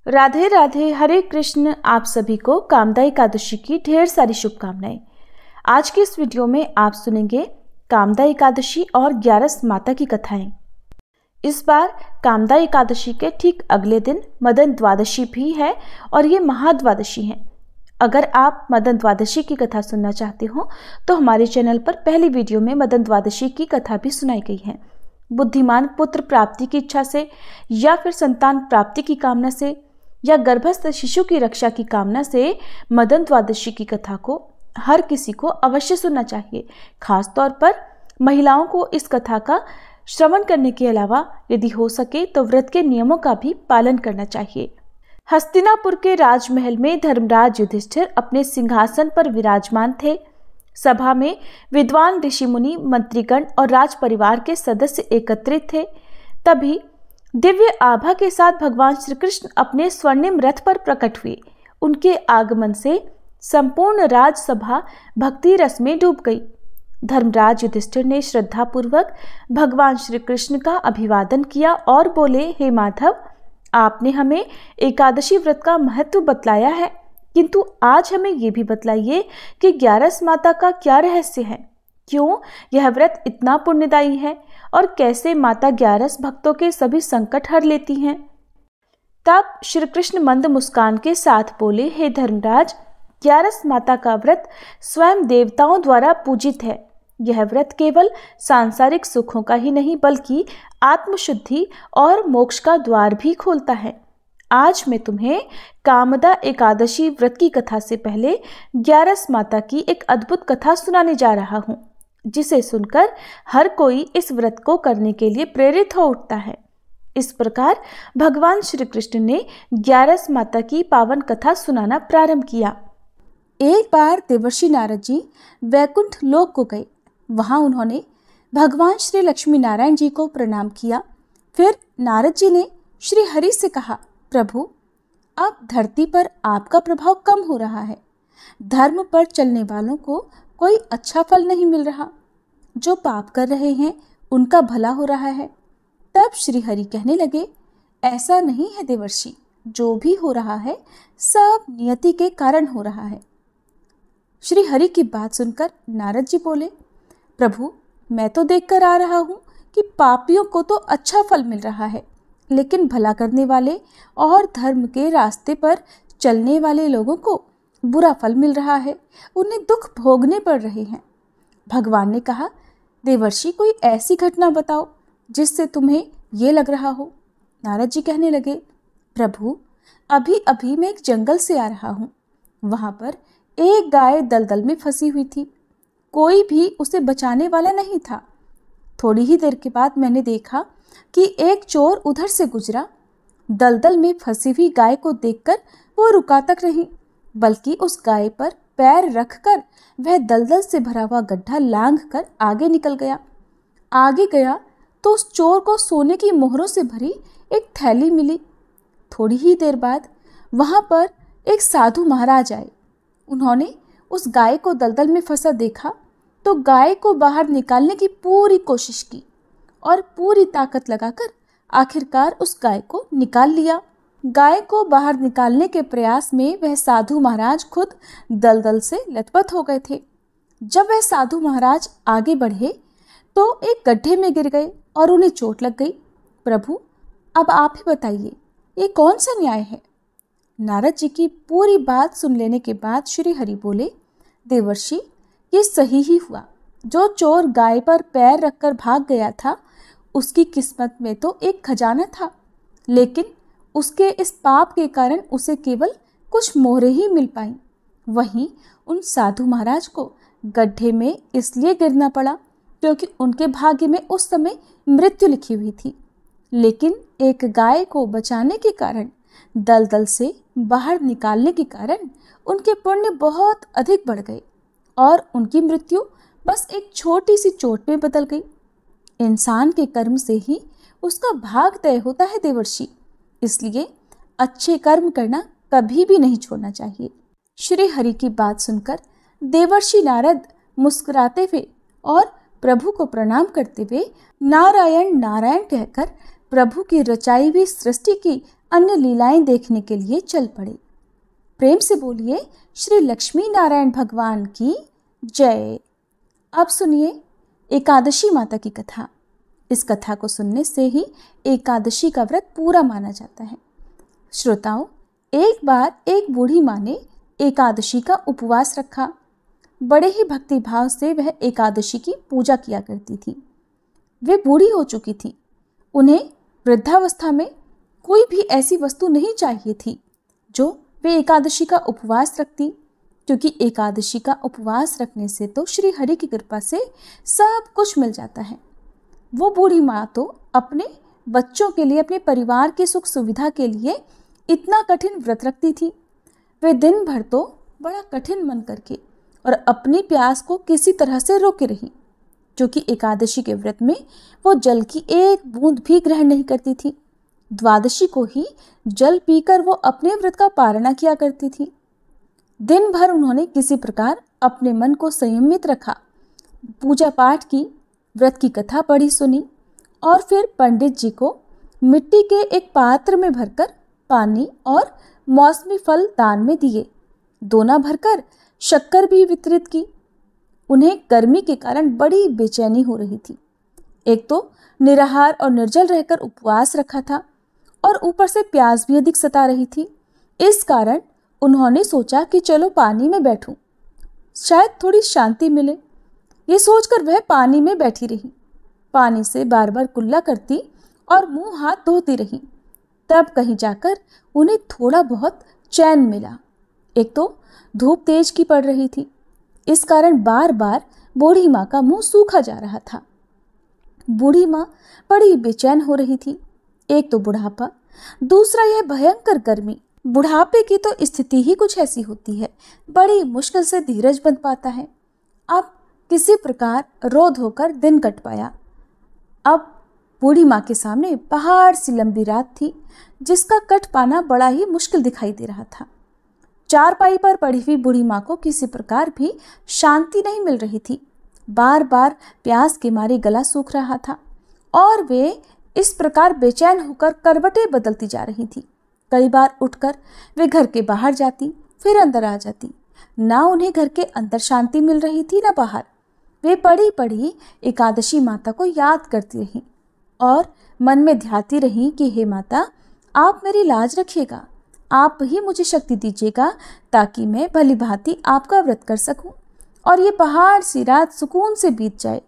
राधे राधे, हरे कृष्ण। आप सभी को कामदा एकादशी की ढेर सारी शुभकामनाएं। आज की इस वीडियो में आप सुनेंगे कामदा एकादशी और 11 माता की कथाएं। इस बार कामदा एकादशी के ठीक अगले दिन मदन द्वादशी भी है और ये महाद्वादशी है। अगर आप मदन द्वादशी की कथा सुनना चाहते हो तो हमारे चैनल पर पहली वीडियो में मदन द्वादशी की कथा भी सुनाई गई है। बुद्धिमान पुत्र प्राप्ति की इच्छा से या फिर संतान प्राप्ति की कामना से या गर्भस्थ शिशु की रक्षा की कामना से मदन द्वादशी की कथा को हर किसी को अवश्य सुनना चाहिए। खास तौर पर महिलाओं को इस कथा का श्रवण करने के अलावा यदि हो सके तो व्रत के नियमों का भी पालन करना चाहिए। हस्तिनापुर के राजमहल में धर्मराज युधिष्ठिर अपने सिंहासन पर विराजमान थे। सभा में विद्वान ऋषि मुनि, मंत्रीगण और राज परिवार के सदस्य एकत्रित थे। तभी दिव्य आभा के साथ भगवान श्री कृष्ण अपने स्वर्णिम रथ पर प्रकट हुए। उनके आगमन से संपूर्ण राजसभा भक्ति रस में डूब गई। धर्मराज युधिष्ठिर ने श्रद्धापूर्वक भगवान श्री कृष्ण का अभिवादन किया और बोले, हे माधव, आपने हमें एकादशी व्रत का महत्व बतलाया है, किंतु आज हमें ये भी बतलाइए कि 11 माता का क्या रहस्य है। क्यों यह व्रत इतना पुण्यदायी है और कैसे माता 11 भक्तों के सभी संकट हर लेती हैं। तब श्री कृष्ण मंद मुस्कान के साथ बोले, हे धर्मराज, 11 माता का व्रत स्वयं देवताओं द्वारा पूजित है। यह व्रत केवल सांसारिक सुखों का ही नहीं बल्कि आत्मशुद्धि और मोक्ष का द्वार भी खोलता है। आज मैं तुम्हें कामदा एकादशी व्रत की कथा से पहले 11 माता की एक अद्भुत कथा सुनाने जा रहा हूँ, जिसे सुनकर हर कोई इस व्रत को करने के लिए प्रेरित हो उठता है। इस प्रकार भगवान श्री कृष्ण ने 11 माता की पावन कथा सुनाना प्रारंभ किया। एक बार देवर्षि नारद जी वैकुंठ लोक को गए। वहां उन्होंने भगवान श्री लक्ष्मी नारायण जी को प्रणाम किया। फिर नारद जी ने श्री हरि से कहा, प्रभु, अब धरती पर आपका प्रभाव कम हो रहा है। धर्म पर चलने वालों को कोई अच्छा फल नहीं मिल रहा। जो पाप कर रहे हैं उनका भला हो रहा है। तब श्री हरि कहने लगे, ऐसा नहीं है देवर्षि, जो भी हो रहा है सब नियति के कारण हो रहा है। श्री हरि की बात सुनकर नारद जी बोले, प्रभु, मैं तो देखकर आ रहा हूँ कि पापियों को तो अच्छा फल मिल रहा है, लेकिन भला करने वाले और धर्म के रास्ते पर चलने वाले लोगों को बुरा फल मिल रहा है, उन्हें दुख भोगने पड़ रहे हैं। भगवान ने कहा, देवर्षि, कोई ऐसी घटना बताओ जिससे तुम्हें ये लग रहा हो। नारद जी कहने लगे, प्रभु, अभी अभी मैं एक जंगल से आ रहा हूँ। वहाँ पर एक गाय दलदल में फंसी हुई थी। कोई भी उसे बचाने वाला नहीं था। थोड़ी ही देर के बाद मैंने देखा कि एक चोर उधर से गुजरा। दलदल में फंसी हुई गाय को देखकर वो रुका तक नहीं, बल्कि उस गाय पर पैर रखकर वह दलदल से भरा हुआ गड्ढा लांघकर आगे निकल गया। आगे गया तो उस चोर को सोने की मोहरों से भरी एक थैली मिली। थोड़ी ही देर बाद वहां पर एक साधु महाराज आए। उन्होंने उस गाय को दलदल में फंसा देखा तो गाय को बाहर निकालने की पूरी कोशिश की और पूरी ताकत लगाकर आखिरकार उस गाय को निकाल लिया। गाय को बाहर निकालने के प्रयास में वह साधु महाराज खुद दलदल से लथपथ हो गए थे। जब वह साधु महाराज आगे बढ़े तो एक गड्ढे में गिर गए और उन्हें चोट लग गई। प्रभु, अब आप ही बताइए, ये कौन सा न्याय है। नारद जी की पूरी बात सुन लेने के बाद श्री हरि बोले, देवर्षि, ये सही ही हुआ। जो चोर गाय पर पैर रखकर भाग गया था उसकी किस्मत में तो एक खजाना था, लेकिन उसके इस पाप के कारण उसे केवल कुछ मोहरें ही मिल पाईं। वहीं उन साधु महाराज को गड्ढे में इसलिए गिरना पड़ा क्योंकि उनके भाग्य में उस समय मृत्यु लिखी हुई थी। लेकिन एक गाय को बचाने के कारण, दलदल से बाहर निकालने के कारण उनके पुण्य बहुत अधिक बढ़ गए और उनकी मृत्यु बस एक छोटी सी चोट में बदल गई। इंसान के कर्म से ही उसका भाग तय होता है देवर्षि, इसलिए अच्छे कर्म करना कभी भी नहीं छोड़ना चाहिए। श्री हरि की बात सुनकर देवर्षि नारद मुस्कुराते हुए और प्रभु को प्रणाम करते हुए नारायण नारायण कहकर प्रभु की रचाई हुई सृष्टि की अन्य लीलाएं देखने के लिए चल पड़े। प्रेम से बोलिए श्री लक्ष्मी नारायण भगवान की जय। अब सुनिए एकादशी माता की कथा। इस कथा को सुनने से ही एकादशी का व्रत पूरा माना जाता है। श्रोताओं, एक बार एक बूढ़ी माँ ने एकादशी का उपवास रखा। बड़े ही भक्ति भाव से वह एकादशी की पूजा किया करती थी। वे बूढ़ी हो चुकी थी। उन्हें वृद्धावस्था में कोई भी ऐसी वस्तु नहीं चाहिए थी जो वे एकादशी का उपवास रखती, क्योंकि एकादशी का उपवास रखने से तो श्री हरि की कृपा से सब कुछ मिल जाता है। वो बूढ़ी माँ तो अपने बच्चों के लिए, अपने परिवार की सुख सुविधा के लिए इतना कठिन व्रत रखती थी। वे दिन भर तो बड़ा कठिन मन करके और अपनी प्यास को किसी तरह से रोके रही, क्योंकि एकादशी के व्रत में वो जल की एक बूंद भी ग्रहण नहीं करती थी। द्वादशी को ही जल पीकर वो अपने व्रत का पारणा किया करती थी। दिन भर उन्होंने किसी प्रकार अपने मन को संयमित रखा, पूजा पाठ की, व्रत की कथा पढ़ी सुनी और फिर पंडित जी को मिट्टी के एक पात्र में भरकर पानी और मौसमी फल दान में दिए। दोना भरकर शक्कर भी वितरित की। उन्हें गर्मी के कारण बड़ी बेचैनी हो रही थी। एक तो निराहार और निर्जल रहकर उपवास रखा था और ऊपर से प्यास भी अधिक सता रही थी। इस कारण उन्होंने सोचा कि चलो पानी में बैठूं, शायद थोड़ी शांति मिले। ये सोचकर वह पानी में बैठी रही। पानी से बार बार कुल्ला करती और मुंह हाथ धोती रही। तब कहीं जाकर उन्हें थोड़ा बहुत चैन मिला। एक तो धूप तेज की पड़ रही थी, इस कारण बार बार बूढ़ी माँ का मुंह सूखा जा रहा था। बूढ़ी माँ बड़ी बेचैन हो रही थी। एक तो बुढ़ापा, दूसरा यह भयंकर गर्मी। बुढ़ापे की तो स्थिति ही कुछ ऐसी होती है, बड़ी मुश्किल से धीरज बंध पाता है। अब किसी प्रकार रो धोकर दिन कट पाया। अब बूढ़ी माँ के सामने पहाड़ सी लंबी रात थी, जिसका कट पाना बड़ा ही मुश्किल दिखाई दे रहा था। चारपाई पर पड़ी हुई बूढ़ी माँ को किसी प्रकार भी शांति नहीं मिल रही थी। बार बार प्यास के मारे गला सूख रहा था और वे इस प्रकार बेचैन होकर करवटें बदलती जा रही थी। कई बार उठकर वे घर के बाहर जाती, फिर अंदर आ जाती। ना उन्हें घर के अंदर शांति मिल रही थी, ना बाहर। वे पड़ी पड़ी एकादशी माता को याद करती रहीं और मन में ध्याती रहीं कि हे माता, आप मेरी लाज रखिएगा, आप ही मुझे शक्ति दीजिएगा ताकि मैं भली भांति आपका व्रत कर सकूं और ये पहाड़ सी रात सुकून से बीत जाए।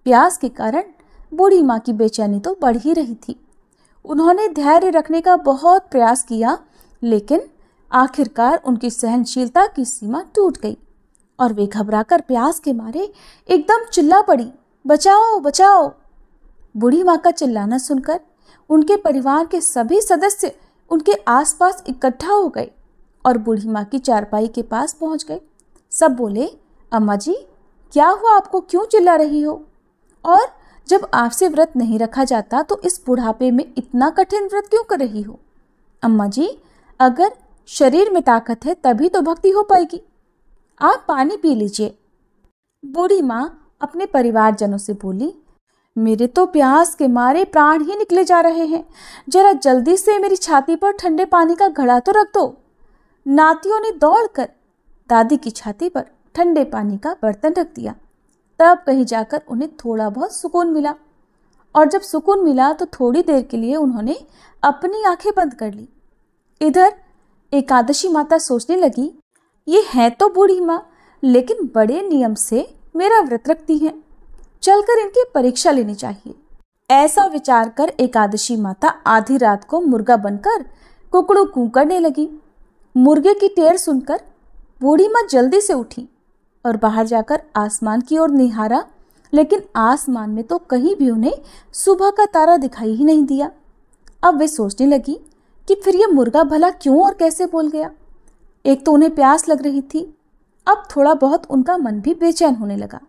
प्यास के कारण बूढ़ी माँ की बेचैनी तो बढ़ ही रही थी। उन्होंने धैर्य रखने का बहुत प्रयास किया, लेकिन आखिरकार उनकी सहनशीलता की सीमा टूट गई और वे घबराकर प्यास के मारे एकदम चिल्ला पड़ी, बचाओ बचाओ। बूढ़ी माँ का चिल्लाना सुनकर उनके परिवार के सभी सदस्य उनके आसपास इकट्ठा हो गए और बूढ़ी माँ की चारपाई के पास पहुंच गए। सब बोले, अम्मा जी क्या हुआ, आपको क्यों चिल्ला रही हो? और जब आपसे व्रत नहीं रखा जाता तो इस बुढ़ापे में इतना कठिन व्रत क्यों कर रही हो? अम्मा जी, अगर शरीर में ताकत है तभी तो भक्ति हो पाएगी, आप पानी पी लीजिए। बूढ़ी माँ अपने परिवारजनों से बोली, मेरे तो प्यास के मारे प्राण ही निकले जा रहे हैं, जरा जल्दी से मेरी छाती पर ठंडे पानी का घड़ा तो रख दो। नातियों ने दौड़कर दादी की छाती पर ठंडे पानी का बर्तन रख दिया। तब कहीं जाकर उन्हें थोड़ा बहुत सुकून मिला और जब सुकून मिला तो थोड़ी देर के लिए उन्होंने अपनी आंखें बंद कर ली। इधर एकादशी माता सोचने लगी, ये है तो बूढ़ी माँ, लेकिन बड़े नियम से मेरा व्रत रखती हैं, चलकर इनकी परीक्षा लेनी चाहिए। ऐसा विचार कर एकादशी माता आधी रात को मुर्गा बनकर कुकड़ू कू करने लगी। मुर्गे की टेर सुनकर बूढ़ी माँ जल्दी से उठी और बाहर जाकर आसमान की ओर निहारा, लेकिन आसमान में तो कहीं भी उन्हें सुबह का तारा दिखाई ही नहीं दिया। अब वे सोचने लगी कि फिर यह मुर्गा भला क्यों और कैसे बोल गया। एक तो उन्हें प्यास लग रही थी, अब थोड़ा बहुत उनका मन भी बेचैन होने लगा।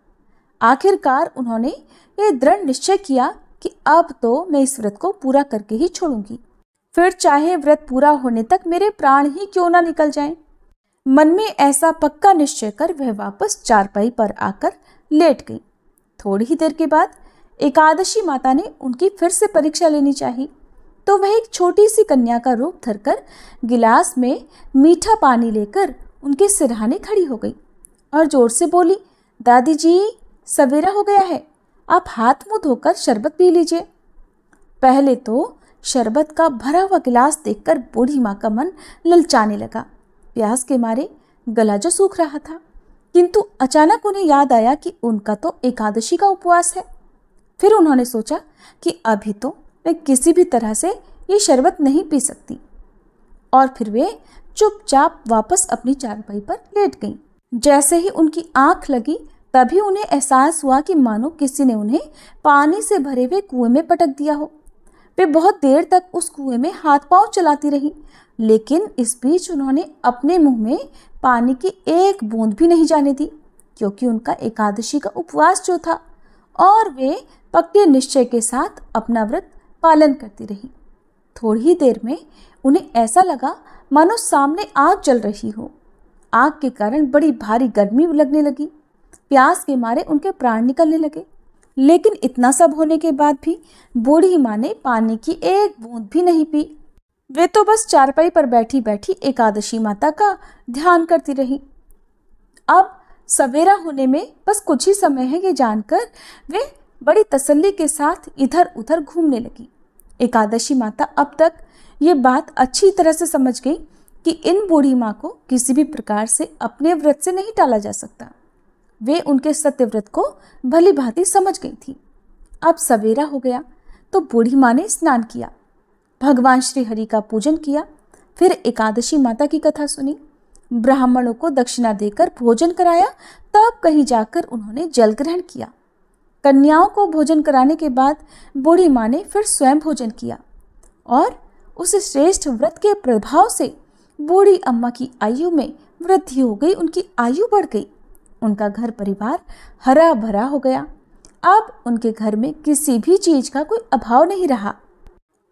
आखिरकार उन्होंने ये दृढ़ निश्चय किया कि अब तो मैं इस व्रत को पूरा करके ही छोड़ूंगी, फिर चाहे व्रत पूरा होने तक मेरे प्राण ही क्यों ना निकल जाएं। मन में ऐसा पक्का निश्चय कर वह वापस चारपाई पर आकर लेट गई। थोड़ी ही देर के बाद एकादशी माता ने उनकी फिर से परीक्षा लेनी चाहिए, तो वह एक छोटी सी कन्या का रूप धरकर गिलास में मीठा पानी लेकर उनके सिरहाने खड़ी हो गई और जोर से बोली, दादी जी, सवेरा हो गया है, आप हाथ मुंह धोकर शरबत पी लीजिए। पहले तो शरबत का भरा हुआ गिलास देखकर बूढ़ी माँ का मन ललचाने लगा। प्यास के मारे गला जो सूख रहा था, किंतु अचानक उन्हें याद आया कि उनका तो एकादशी का उपवास है। फिर उन्होंने सोचा कि अभी तो वे किसी भी तरह से ये शरबत नहीं पी सकती, और फिर वे चुपचाप वापस अपनी चारपाई पर लेट गईं। जैसे ही उनकी आंख लगी तभी उन्हें एहसास हुआ कि मानो किसी ने उन्हें पानी से भरे हुए कुएं में पटक दिया हो। वे बहुत देर तक उस कुएं में हाथ पांव चलाती रही, लेकिन इस बीच उन्होंने अपने मुंह में पानी की एक बूंद भी नहीं जाने दी, क्योंकि उनका एकादशी का उपवास जो था, और वे पक्के निश्चय के साथ अपना व्रत पालन करती रही। थोड़ी ही देर में उन्हें ऐसा लगा मानो सामने आग जल रही हो। आग के कारण बड़ी भारी गर्मी लगने लगी। प्यास के मारे उनके प्राण निकलने लगे, लेकिन इतना सब होने के बाद भी बूढ़ी माँ ने पानी की एक बूंद भी नहीं पी। वे तो बस चारपाई पर बैठी बैठी एकादशी माता का ध्यान करती रही। अब सवेरा होने में बस कुछ ही समय है, ये जानकर वे बड़ी तसल्ली के साथ इधर उधर घूमने लगी। एकादशी माता अब तक ये बात अच्छी तरह से समझ गई कि इन बूढ़ी माँ को किसी भी प्रकार से अपने व्रत से नहीं टाला जा सकता। वे उनके सत्य व्रत को भली भांति समझ गई थी। अब सवेरा हो गया तो बूढ़ी माँ ने स्नान किया, भगवान श्री हरि का पूजन किया, फिर एकादशी माता की कथा सुनी, ब्राह्मणों को दक्षिणा देकर भोजन कराया, तब कहीं जाकर उन्होंने जल ग्रहण किया। कन्याओं को भोजन कराने के बाद बूढ़ी माँ ने फिर स्वयं भोजन किया, और उस श्रेष्ठ व्रत के प्रभाव से बूढ़ी अम्मा की आयु में वृद्धि हो गई, उनकी आयु बढ़ गई। उनका घर परिवार हरा भरा हो गया। अब उनके घर में किसी भी चीज का कोई अभाव नहीं रहा।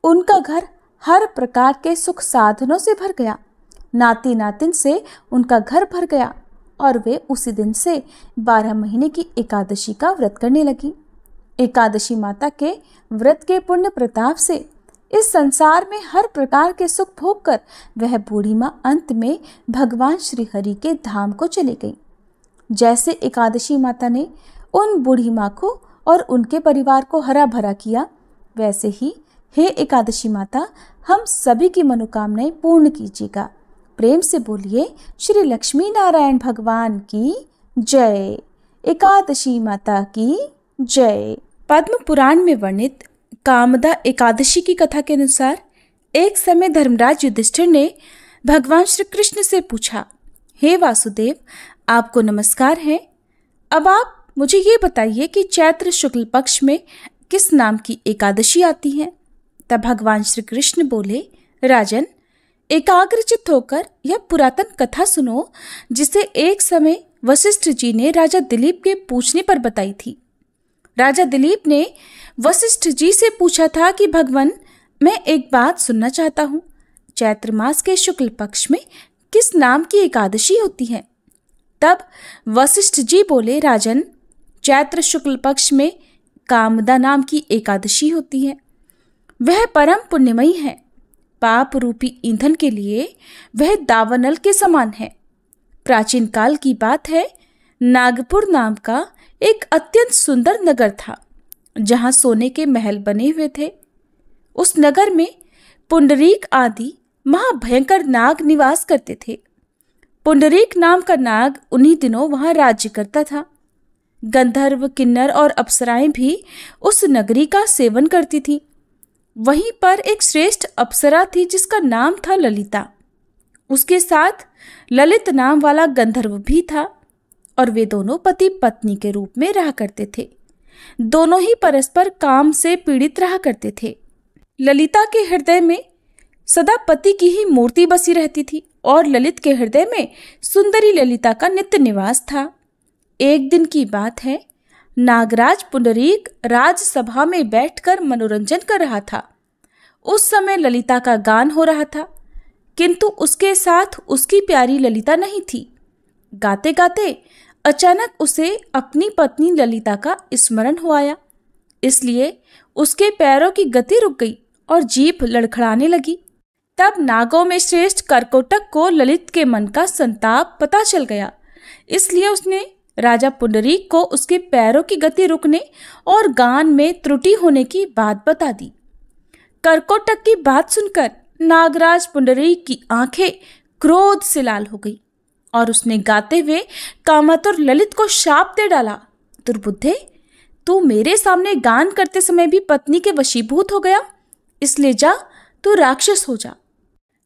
उनका घर हर प्रकार के सुख साधनों से भर गया। नाती नातिन से उनका घर भर गया, और वे उसी दिन से 12 महीने की एकादशी का व्रत करने लगी। एकादशी माता के व्रत के पुण्य प्रताप से इस संसार में हर प्रकार के सुख भोग कर वह बूढ़ी माँ अंत में भगवान श्री हरि के धाम को चली गई। जैसे एकादशी माता ने उन बूढ़ी माँ को और उनके परिवार को हरा भरा किया, वैसे ही हे एकादशी माता, हम सभी की मनोकामनाएं पूर्ण कीजिएगा। प्रेम से बोलिए, श्री लक्ष्मी नारायण भगवान की जय। एकादशी माता की जय। पद्म पुराण में वर्णित कामदा एकादशी की कथा के अनुसार एक समय धर्मराज युधिष्ठिर ने भगवान श्री कृष्ण से पूछा, हे वासुदेव, आपको नमस्कार है। अब आप मुझे ये बताइए कि चैत्र शुक्ल पक्ष में किस नाम की एकादशी आती है। तब भगवान श्री कृष्ण बोले, राजन, एकाग्रचित्त होकर यह पुरातन कथा सुनो, जिसे एक समय वशिष्ठ जी ने राजा दिलीप के पूछने पर बताई थी। राजा दिलीप ने वशिष्ठ जी से पूछा था कि भगवान, मैं एक बात सुनना चाहता हूँ, चैत्र मास के शुक्ल पक्ष में किस नाम की एकादशी होती है। तब वशिष्ठ जी बोले, राजन, चैत्र शुक्ल पक्ष में कामदा नाम की एकादशी होती है। वह परम पुण्यमयी है। पाप रूपी ईंधन के लिए वह दावानल के समान है। प्राचीन काल की बात है, नागपुर नाम का एक अत्यंत सुंदर नगर था, जहां सोने के महल बने हुए थे। उस नगर में पुंडरीक आदि महाभयंकर नाग निवास करते थे। पुंडरीक नाम का नाग उन्हीं दिनों वहां राज्य करता था। गंधर्व, किन्नर और अप्सराएं भी उस नगरी का सेवन करती थी। वहीं पर एक श्रेष्ठ अप्सरा थी जिसका नाम था ललिता। उसके साथ ललित नाम वाला गंधर्व भी था, और वे दोनों पति पत्नी के रूप में रहा करते थे। दोनों ही परस्पर काम से पीड़ित रहा करते थे। ललिता के हृदय में सदा पति की ही मूर्ति बसी रहती थी, और ललित के हृदय में सुंदरी ललिता का नित्य निवास था। एक दिन की बात है, नागराज पुंडरीक राजसभा में बैठकर मनोरंजन कर रहा था। उस समय ललिता का गान हो रहा था, किंतु उसके साथ उसकी प्यारी ललिता नहीं थी। गाते गाते अचानक उसे अपनी पत्नी ललिता का स्मरण हो आया, इसलिए उसके पैरों की गति रुक गई और जीभ लड़खड़ाने लगी। तब नागों में श्रेष्ठ कर्कोटक को ललित के मन का संताप पता चल गया, इसलिए उसने राजा पुंडरीक को उसके पैरों की गति रुकने और गान में त्रुटि होने की बात बता दी। कर्कोटक की बात सुनकर नागराज पुंडरीक की आंखें क्रोध से लाल हो गई और उसने गाते हुए कामतुर ललित को शाप दे डाला, दुर्बुद्धे, तू मेरे सामने गान करते समय भी पत्नी के वशीभूत हो गया, इसलिए जा, तू राक्षस हो जा।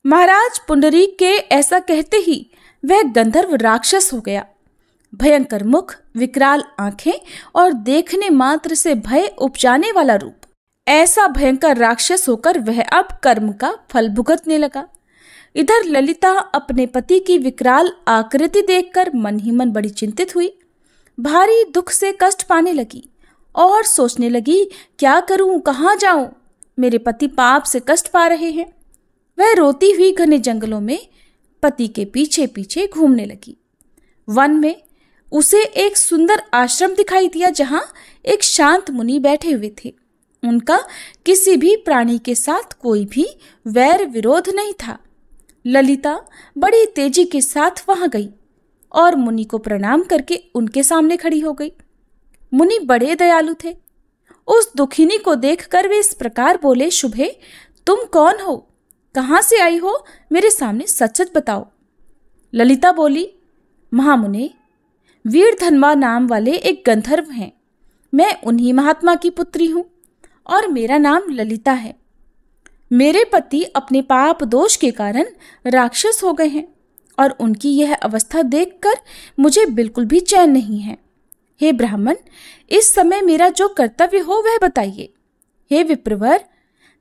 महाराज पुंडरीक के ऐसा कहते ही वह गंधर्व राक्षस हो गया। भयंकर मुख, विकराल आंखें और देखने मात्र से भय उपजाने वाला रूप, ऐसा भयंकर राक्षस होकर वह अब कर्म का फल भुगतने लगा। इधर ललिता अपने पति की विकराल आकृति देखकर मन ही मन बड़ी चिंतित हुई, भारी दुख से कष्ट पाने लगी और सोचने लगी, क्या करूं, कहाँ जाऊं, मेरे पति पाप से कष्ट पा रहे हैं। वह रोती हुई घने जंगलों में पति के पीछे पीछे घूमने लगी। वन में उसे एक सुंदर आश्रम दिखाई दिया जहां एक शांत मुनि बैठे हुए थे। उनका किसी भी प्राणी के साथ कोई भी वैर विरोध नहीं था। ललिता बड़ी तेजी के साथ वहां गई और मुनि को प्रणाम करके उनके सामने खड़ी हो गई। मुनि बड़े दयालु थे। उस दुखिनी को देखकर वे इस प्रकार बोले, शुभे, तुम कौन हो, कहाँ से आई हो, मेरे सामने सच सच बताओ। ललिता बोली, महामुने, वीरधन्वा नाम वाले एक गंधर्व हैं। मैं उन्हीं महात्मा की पुत्री हूँ और मेरा नाम ललिता है। मेरे पति अपने पाप दोष के कारण राक्षस हो गए हैं और उनकी यह अवस्था देखकर मुझे बिल्कुल भी चैन नहीं है। हे ब्राह्मण, इस समय मेरा जो कर्तव्य हो वह बताइए। हे विप्रवर,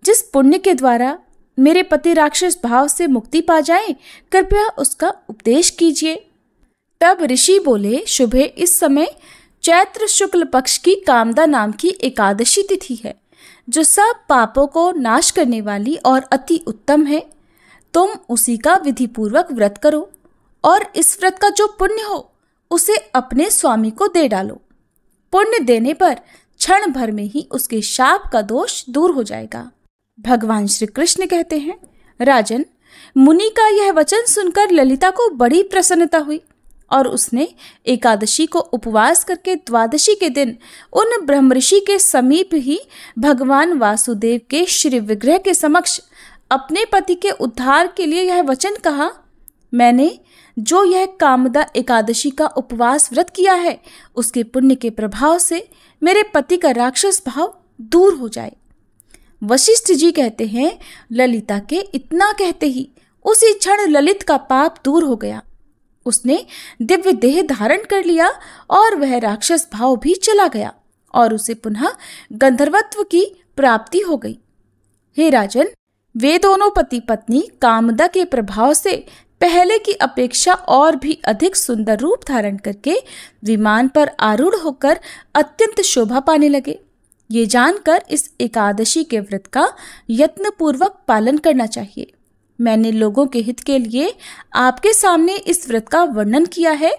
जिस पुण्य के द्वारा मेरे पति राक्षस भाव से मुक्ति पा जाए, कृपया उसका उपदेश कीजिए। तब ऋषि बोले, शुभे, इस समय चैत्र शुक्ल पक्ष की कामदा नाम की एकादशी तिथि है, जो सब पापों को नाश करने वाली और अति उत्तम है। तुम उसी का विधि पूर्वक व्रत करो और इस व्रत का जो पुण्य हो उसे अपने स्वामी को दे डालो। पुण्य देने पर क्षण भर में ही उसके शाप का दोष दूर हो जाएगा। भगवान श्री कृष्ण कहते हैं, राजन, मुनि का यह वचन सुनकर ललिता को बड़ी प्रसन्नता हुई और उसने एकादशी को उपवास करके द्वादशी के दिन उन ब्रह्मऋषि के समीप ही भगवान वासुदेव के श्री विग्रह के समक्ष अपने पति के उद्धार के लिए यह वचन कहा, मैंने जो यह कामदा एकादशी का उपवास व्रत किया है, उसके पुण्य के प्रभाव से मेरे पति का राक्षस भाव दूर हो जाए। वशिष्ठ जी कहते हैं, ललिता के इतना कहते ही उसी क्षण ललित का पाप दूर हो गया। उसने दिव्य देह धारण कर लिया और वह राक्षस भाव भी चला गया और उसे पुनः गंधर्वत्व की प्राप्ति हो गई। हे राजन, वे दोनों पति पत्नी कामदा के प्रभाव से पहले की अपेक्षा और भी अधिक सुंदर रूप धारण करके विमान पर आरूढ़ होकर अत्यंत शोभा पाने लगे। ये जानकर इस एकादशी के व्रत का यत्न पूर्वक पालन करना चाहिए। मैंने लोगों के हित के लिए आपके सामने इस व्रत का वर्णन किया है।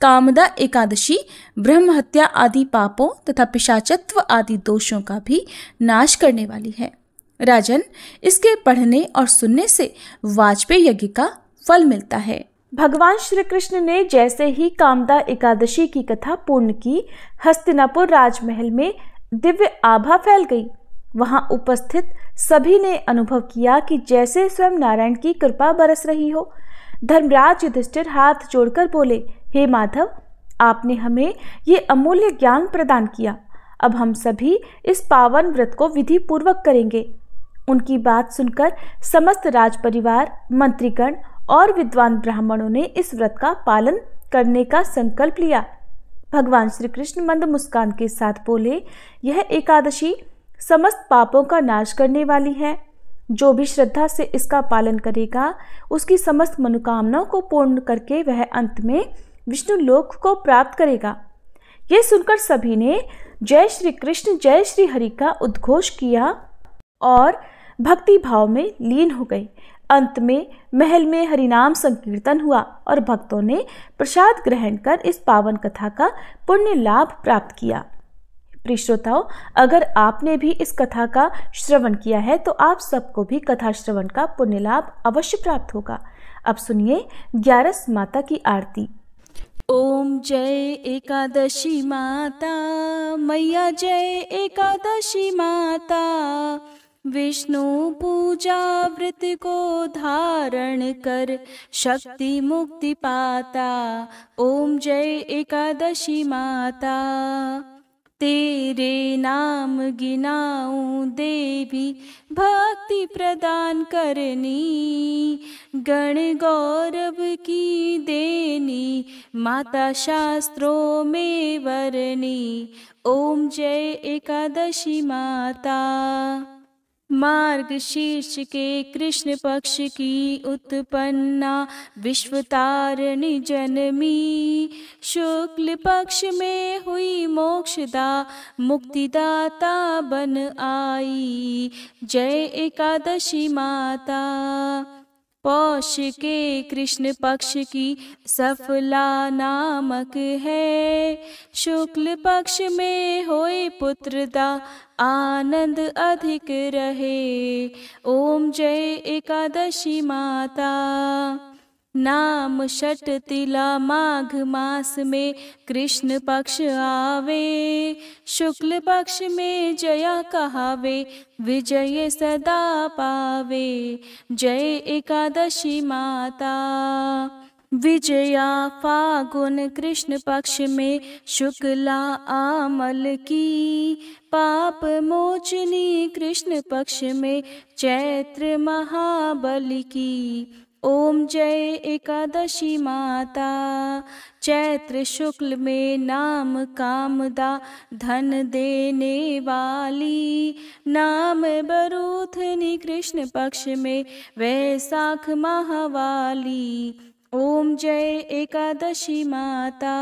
कामदा एकादशी ब्रह्म हत्या आदि पापों तथा पिशाचत्व आदि दोषों का भी नाश करने वाली है। राजन, इसके पढ़ने और सुनने से वाजपेयी यज्ञ का फल मिलता है। भगवान श्री कृष्ण ने जैसे ही कामदा एकादशी की कथा पूर्ण की, हस्तिनापुर राजमहल में दिव्य आभा फैल गई। वहां उपस्थित सभी ने अनुभव किया कि जैसे स्वयं नारायण की कृपा बरस रही हो। धर्मराज युधिष्ठिर हाथ जोड़कर बोले, हे माधव, आपने हमें ये अमूल्य ज्ञान प्रदान किया। अब हम सभी इस पावन व्रत को विधि पूर्वक करेंगे। उनकी बात सुनकर समस्त राजपरिवार, मंत्रीगण और विद्वान ब्राह्मणों ने इस व्रत का पालन करने का संकल्प लिया। भगवान श्री कृष्ण मंद मुस्कान के साथ बोले, यह एकादशी समस्त पापों का नाश करने वाली है। जो भी श्रद्धा से इसका पालन करेगा, उसकी समस्त मनोकामनाओं को पूर्ण करके वह अंत में विष्णु लोक को प्राप्त करेगा। यह सुनकर सभी ने जय श्री कृष्ण, जय श्री हरि का उद्घोष किया और भक्ति भाव में लीन हो गए। अंत में महल में हरिनाम संकीर्तन हुआ और भक्तों ने प्रसाद ग्रहण कर इस पावन कथा का पुण्य लाभ प्राप्त किया। प्रिय श्रोताओ, अगर आपने भी इस कथा का श्रवण किया है तो आप सबको भी कथा श्रवण का पुण्य लाभ अवश्य प्राप्त होगा। अब सुनिए ग्यारस माता की आरती। ओम जय एकादशी माता, मैया जय एकादशी माता। विष्णु पूजा व्रत को धारण कर शक्ति मुक्ति पाता। ओम जय एकादशी माता। तेरे नाम गिनाऊं देवी, भक्ति प्रदान करनी। गण गौरव की देनी, माता शास्त्रों में वरनी। ओम जय एकादशी माता। मार्गशीर्ष के कृष्ण पक्ष की उत्पन्ना, विश्वतारिणी जनमी। शुक्ल पक्ष में हुई मोक्षदा, मुक्तिदाता बन आई। जय एकादशी माता। पौष के कृष्ण पक्ष की सफला नामक है। शुक्ल पक्ष में होए पुत्रदा, आनंद अधिक रहे। ओम जय एकादशी माता। नाम षट तिला माघ मास में कृष्ण पक्ष आवे। शुक्ल पक्ष में जया कहावे, विजय सदा पावे। जय एकादशी माता। विजया फागुन कृष्ण पक्ष में शुक्ला आमल की। पाप मोचनी कृष्ण पक्ष में चैत्र महाबली की। ओम जय एकादशी माता। चैत्र शुक्ल में नाम कामदा, धन देने वाली। नाम बरूथनी कृष्ण पक्ष में वैशाख महावाली। ओम जय एकादशी माता।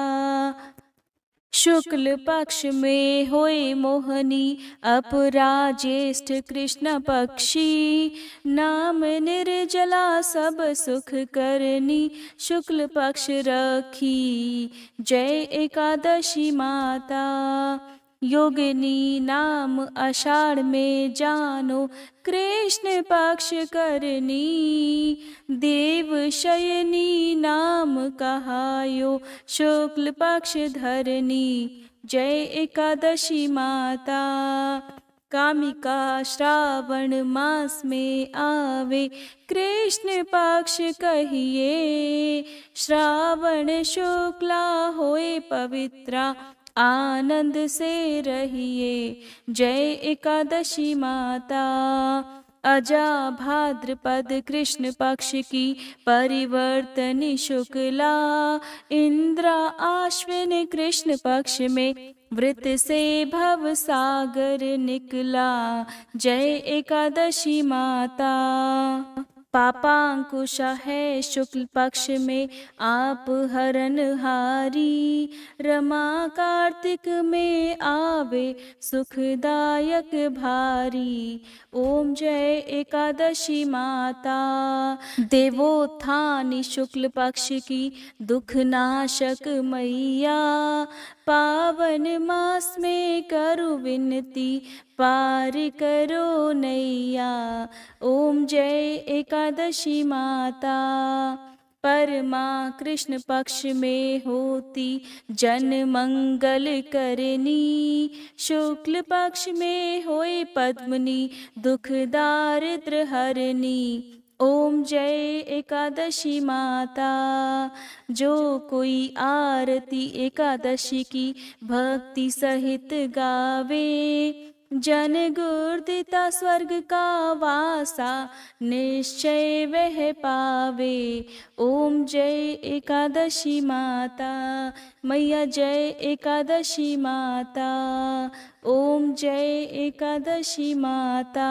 शुक्ल पक्ष में होए मोहनी, अपराजेष्ठ कृष्ण पक्षी। नाम निर्जला सब सुख करनी, शुक्ल पक्ष रखी। जय एकादशी माता। योगिनी नाम आषाढ़ में जानो, कृष्ण पक्ष करनी। देव शयनी नाम कहायो, शुक्ल पक्ष धरनी। जय एकादशी माता। कामिका श्रावण मास में आवे, कृष्ण पक्ष कहिए। श्रावण शुक्ला होए पवित्रा, आनंद से रहिए। जय एकादशी माता। अजा भाद्रपद कृष्ण पक्ष की परिवर्तनी शुक्ला। इंद्रा आश्विन कृष्ण पक्ष में व्रत से भव सागर निकला। जय एकादशी माता। पापांकुशा है शुक्ल पक्ष में आप हरनहारी। रमा कार्तिक में आवे सुखदायक भारी। ओम जय एकादशी माता। देवोत्थानी शुक्ल पक्ष की दुखनाशक मैया। पावन मास में करो विनती, पार करो नैया। ओम जय एकादशी माता। परमा कृष्ण पक्ष में होती, जन मंगल करनी। शुक्ल पक्ष में होए पद्मनी, दुख दारिद्र हरनी। ओम जय एकादशी माता। जो कोई आरती एकादशी की भक्ति सहित गावे, जन गुरुदिता स्वर्ग का वासा, निश्चय वह पावे। ओम जय एकादशी माता। मैया जय एकादशी माता। ओम जय एकादशी माता।